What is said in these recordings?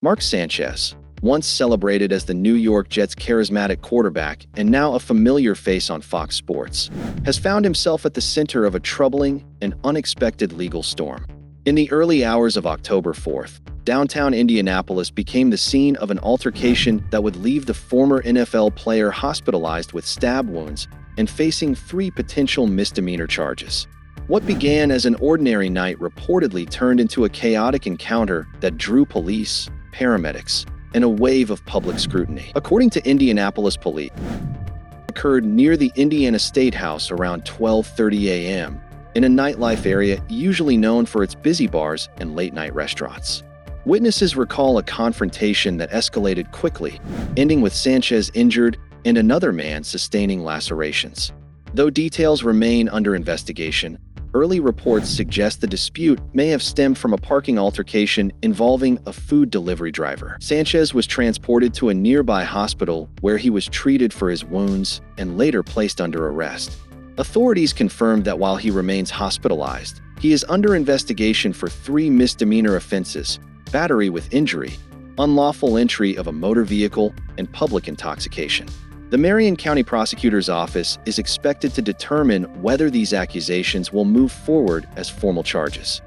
Mark Sanchez, once celebrated as the New York Jets' charismatic quarterback and now a familiar face on Fox Sports, has found himself at the center of a troubling and unexpected legal storm. In the early hours of October 4th, downtown Indianapolis became the scene of an altercation that would leave the former NFL player hospitalized with stab wounds and facing 3 potential misdemeanor charges. What began as an ordinary night reportedly turned into a chaotic encounter that drew police, paramedics, and a wave of public scrutiny. According to Indianapolis police, it occurred near the Indiana State House around 12:30 a.m. in a nightlife area usually known for its busy bars and late-night restaurants. Witnesses recall a confrontation that escalated quickly, ending with Sanchez injured and another man sustaining lacerations. Though details remain under investigation, early reports suggest the dispute may have stemmed from a parking altercation involving a food delivery driver. Sanchez was transported to a nearby hospital where he was treated for his wounds and later placed under arrest. Authorities confirmed that while he remains hospitalized, he is under investigation for 3 misdemeanor offenses: battery with injury, unlawful entry of a motor vehicle, and public intoxication. The Marion County Prosecutor's Office is expected to determine whether these accusations will move forward as formal charges.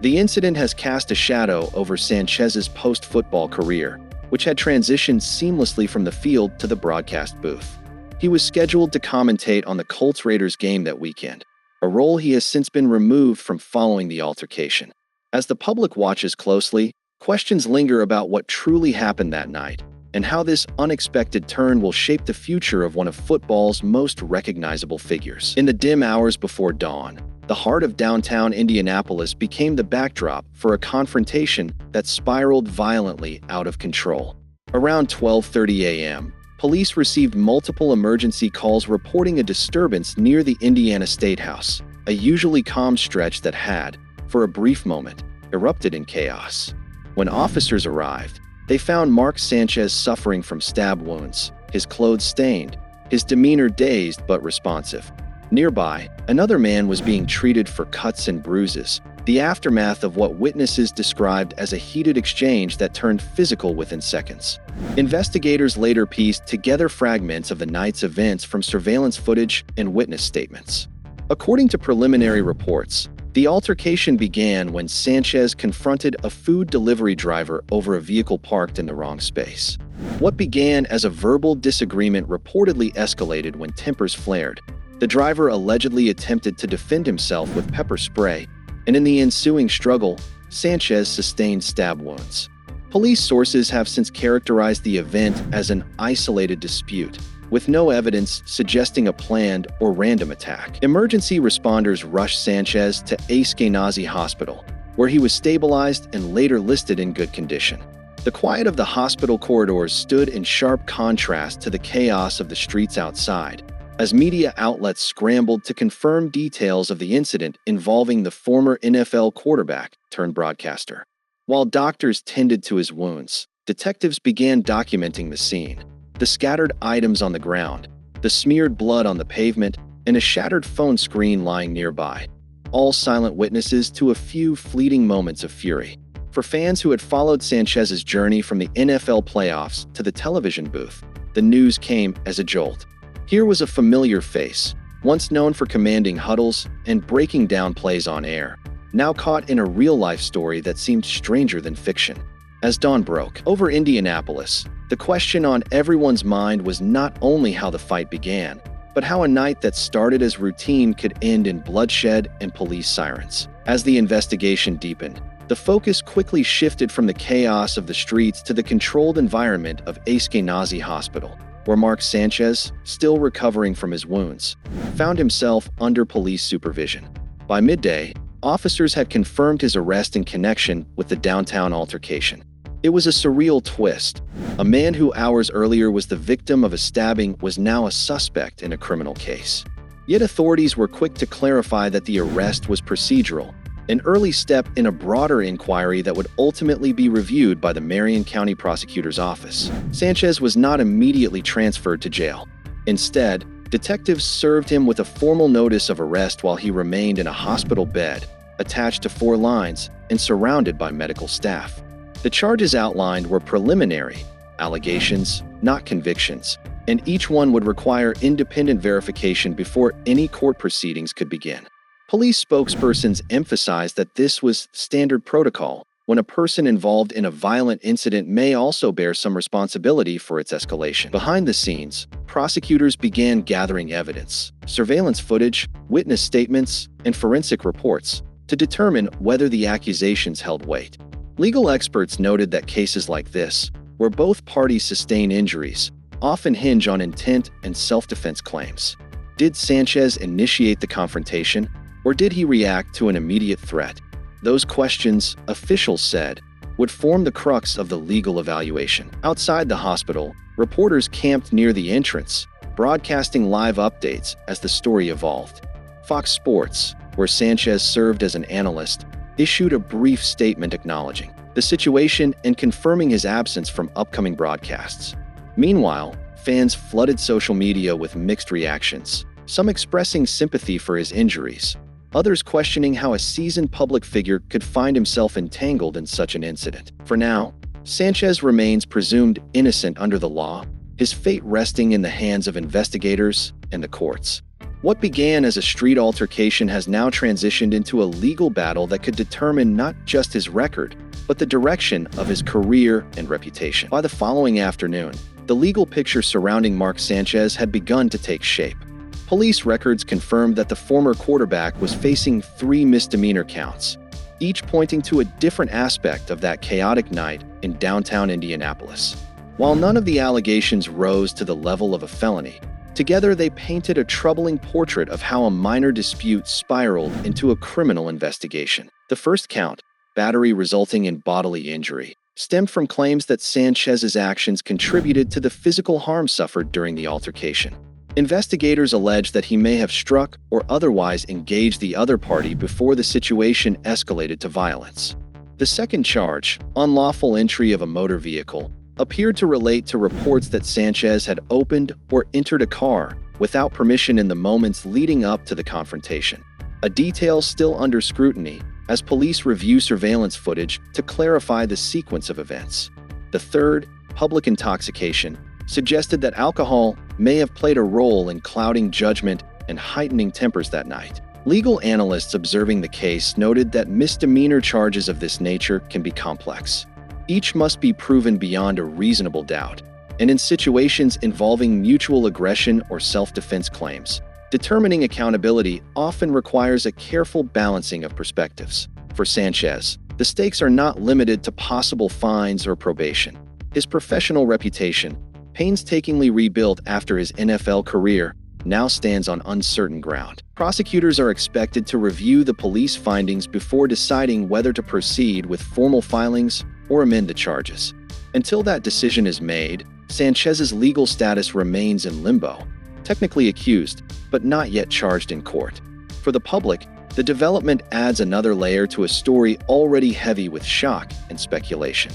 The incident has cast a shadow over Sanchez's post-football career, which had transitioned seamlessly from the field to the broadcast booth. He was scheduled to commentate on the Colts-Raiders game that weekend, a role he has since been removed from following the altercation. As the public watches closely, questions linger about what truly happened that night and how this unexpected turn will shape the future of one of football's most recognizable figures. In the dim hours before dawn, the heart of downtown Indianapolis became the backdrop for a confrontation that spiraled violently out of control. Around 12:30 a.m., police received multiple emergency calls reporting a disturbance near the Indiana State House, a usually calm stretch that had, for a brief moment, erupted in chaos. When officers arrived, they found Mark Sanchez suffering from stab wounds, his clothes stained, his demeanor dazed but responsive. Nearby, another man was being treated for cuts and bruises, the aftermath of what witnesses described as a heated exchange that turned physical within seconds. Investigators later pieced together fragments of the night's events from surveillance footage and witness statements. According to preliminary reports, the altercation began when Sanchez confronted a food delivery driver over a vehicle parked in the wrong space. What began as a verbal disagreement reportedly escalated when tempers flared. The driver allegedly attempted to defend himself with pepper spray, and in the ensuing struggle, Sanchez sustained stab wounds. Police sources have since characterized the event as an isolated dispute, with no evidence suggesting a planned or random attack. Emergency responders rushed Sanchez to Escalated Hospital, where he was stabilized and later listed in good condition. The quiet of the hospital corridors stood in sharp contrast to the chaos of the streets outside, as media outlets scrambled to confirm details of the incident involving the former NFL quarterback turned broadcaster. While doctors tended to his wounds, detectives began documenting the scene. The scattered items on the ground, the smeared blood on the pavement, and a shattered phone screen lying nearby, all silent witnesses to a few fleeting moments of fury. For fans who had followed Sanchez's journey from the NFL playoffs to the television booth, the news came as a jolt. Here was a familiar face, once known for commanding huddles and breaking down plays on air, now caught in a real-life story that seemed stranger than fiction. As dawn broke over Indianapolis, the question on everyone's mind was not only how the fight began, but how a night that started as routine could end in bloodshed and police sirens. As the investigation deepened, the focus quickly shifted from the chaos of the streets to the controlled environment of Escalated Hospital, where Mark Sanchez, still recovering from his wounds, found himself under police supervision. By midday, officers had confirmed his arrest in connection with the downtown altercation. It was a surreal twist. A man who hours earlier was the victim of a stabbing was now a suspect in a criminal case. Yet authorities were quick to clarify that the arrest was procedural, an early step in a broader inquiry that would ultimately be reviewed by the Marion County Prosecutor's Office. Sanchez was not immediately transferred to jail. Instead, detectives served him with a formal notice of arrest while he remained in a hospital bed, attached to 4 lines and surrounded by medical staff. The charges outlined were preliminary, allegations, not convictions, and each one would require independent verification before any court proceedings could begin. Police spokespersons emphasized that this was standard protocol, when a person involved in a violent incident may also bear some responsibility for its escalation. Behind the scenes, prosecutors began gathering evidence, surveillance footage, witness statements, and forensic reports to determine whether the accusations held weight. Legal experts noted that cases like this, where both parties sustain injuries, often hinge on intent and self-defense claims. Did Sanchez initiate the confrontation, or did he react to an immediate threat? Those questions, officials said, would form the crux of the legal evaluation. Outside the hospital, reporters camped near the entrance, broadcasting live updates as the story evolved. Fox Sports, where Sanchez served as an analyst, issued a brief statement acknowledging the situation and confirming his absence from upcoming broadcasts. Meanwhile, fans flooded social media with mixed reactions, some expressing sympathy for his injuries, others questioning how a seasoned public figure could find himself entangled in such an incident. For now, Sanchez remains presumed innocent under the law, his fate resting in the hands of investigators and the courts. What began as a street altercation has now transitioned into a legal battle that could determine not just his record, but the direction of his career and reputation. By the following afternoon, the legal picture surrounding Mark Sanchez had begun to take shape. Police records confirmed that the former quarterback was facing 3 misdemeanor counts, each pointing to a different aspect of that chaotic night in downtown Indianapolis. While none of the allegations rose to the level of a felony, together they painted a troubling portrait of how a minor dispute spiraled into a criminal investigation. The first count, battery resulting in bodily injury, stemmed from claims that Sanchez's actions contributed to the physical harm suffered during the altercation. Investigators allege that he may have struck or otherwise engaged the other party before the situation escalated to violence. The second charge, unlawful entry of a motor vehicle, appeared to relate to reports that Sanchez had opened or entered a car without permission in the moments leading up to the confrontation, a detail still under scrutiny as police review surveillance footage to clarify the sequence of events. The third, public intoxication, suggested that alcohol may have played a role in clouding judgment and heightening tempers that night. Legal analysts observing the case noted that misdemeanor charges of this nature can be complex. Each must be proven beyond a reasonable doubt, and in situations involving mutual aggression or self-defense claims, determining accountability often requires a careful balancing of perspectives. For Sanchez, the stakes are not limited to possible fines or probation. His professional reputation, painstakingly rebuilt after his NFL career, now stands on uncertain ground. Prosecutors are expected to review the police findings before deciding whether to proceed with formal filings or amend the charges. Until that decision is made, Sanchez's legal status remains in limbo, technically accused, but not yet charged in court. For the public, the development adds another layer to a story already heavy with shock and speculation.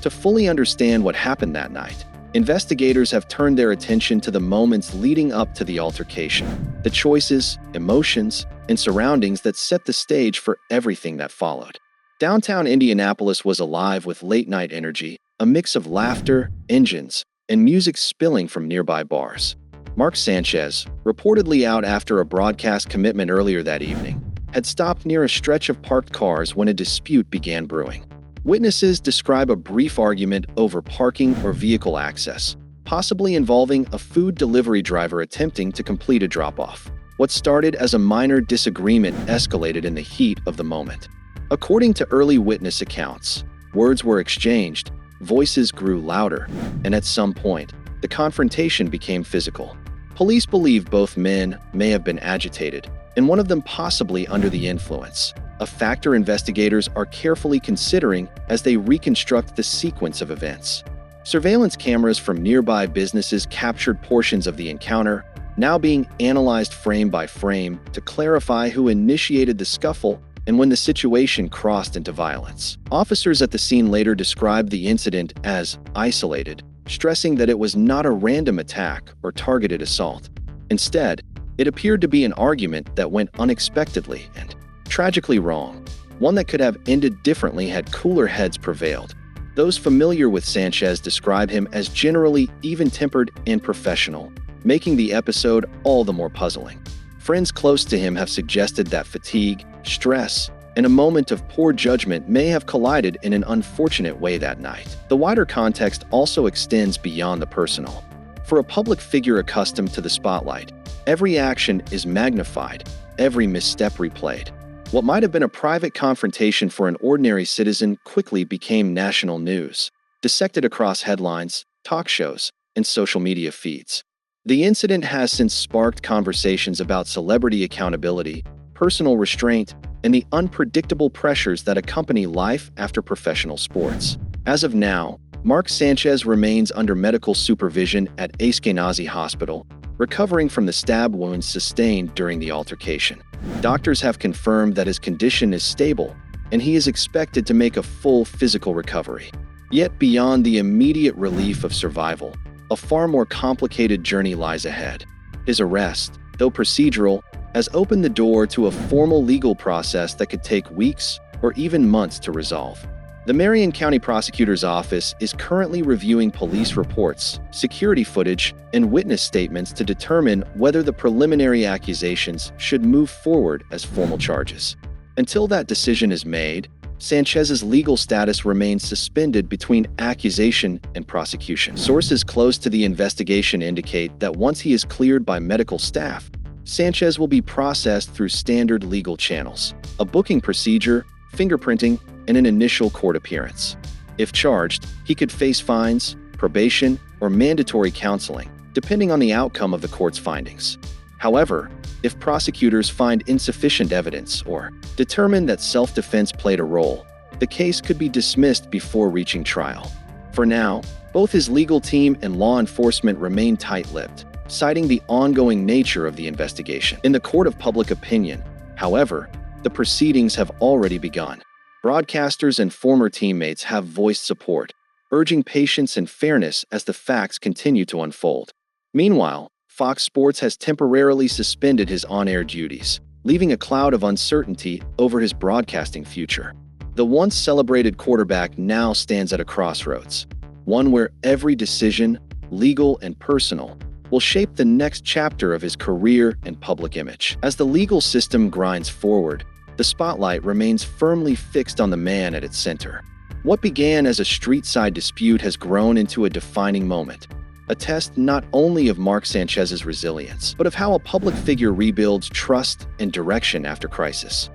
To fully understand what happened that night, investigators have turned their attention to the moments leading up to the altercation, the choices, emotions, and surroundings that set the stage for everything that followed. Downtown Indianapolis was alive with late-night energy, a mix of laughter, engines, and music spilling from nearby bars. Mark Sanchez, reportedly out after a broadcast commitment earlier that evening, had stopped near a stretch of parked cars when a dispute began brewing. Witnesses describe a brief argument over parking or vehicle access, possibly involving a food delivery driver attempting to complete a drop-off. What started as a minor disagreement escalated in the heat of the moment. According to early witness accounts, words were exchanged, voices grew louder, and at some point, the confrontation became physical. Police believe both men may have been agitated, and one of them possibly under the influence, a factor investigators are carefully considering as they reconstruct the sequence of events. Surveillance cameras from nearby businesses captured portions of the encounter, now being analyzed frame by frame to clarify who initiated the scuffle and when the situation crossed into violence. Officers at the scene later described the incident as isolated, stressing that it was not a random attack or targeted assault. Instead, it appeared to be an argument that went unexpectedly and tragically wrong. one that could have ended differently had cooler heads prevailed. Those familiar with Sanchez describe him as generally even-tempered and professional, making the episode all the more puzzling. Friends close to him have suggested that fatigue, stress, and a moment of poor judgment may have collided in an unfortunate way that night. The wider context also extends beyond the personal. For a public figure accustomed to the spotlight, every action is magnified, every misstep replayed. What might have been a private confrontation for an ordinary citizen quickly became national news, dissected across headlines, talk shows, and social media feeds. The incident has since sparked conversations about celebrity accountability, personal restraint, and the unpredictable pressures that accompany life after professional sports. As of now, Mark Sanchez remains under medical supervision at Escalated Hospital, recovering from the stab wounds sustained during the altercation. Doctors have confirmed that his condition is stable, and he is expected to make a full physical recovery. Yet beyond the immediate relief of survival, a far more complicated journey lies ahead. His arrest, though procedural, has opened the door to a formal legal process that could take weeks or even months to resolve. The Marion County Prosecutor's Office is currently reviewing police reports, security footage, and witness statements to determine whether the preliminary accusations should move forward as formal charges. Until that decision is made, Sanchez's legal status remains suspended between accusation and prosecution. Sources close to the investigation indicate that once he is cleared by medical staff, Sanchez will be processed through standard legal channels, a booking procedure, fingerprinting, and an initial court appearance. If charged, he could face fines, probation, or mandatory counseling, depending on the outcome of the court's findings. However, if prosecutors find insufficient evidence or determine that self-defense played a role, the case could be dismissed before reaching trial. For now, both his legal team and law enforcement remain tight-lipped, citing the ongoing nature of the investigation. In the court of public opinion, however, the proceedings have already begun. Broadcasters and former teammates have voiced support, urging patience and fairness as the facts continue to unfold. Meanwhile, Fox Sports has temporarily suspended his on-air duties, leaving a cloud of uncertainty over his broadcasting future. The once celebrated quarterback now stands at a crossroads, one where every decision, legal and personal, will shape the next chapter of his career and public image. As the legal system grinds forward, the spotlight remains firmly fixed on the man at its center. What began as a street-side dispute has grown into a defining moment, a test not only of Mark Sanchez's resilience, but of how a public figure rebuilds trust and direction after crisis.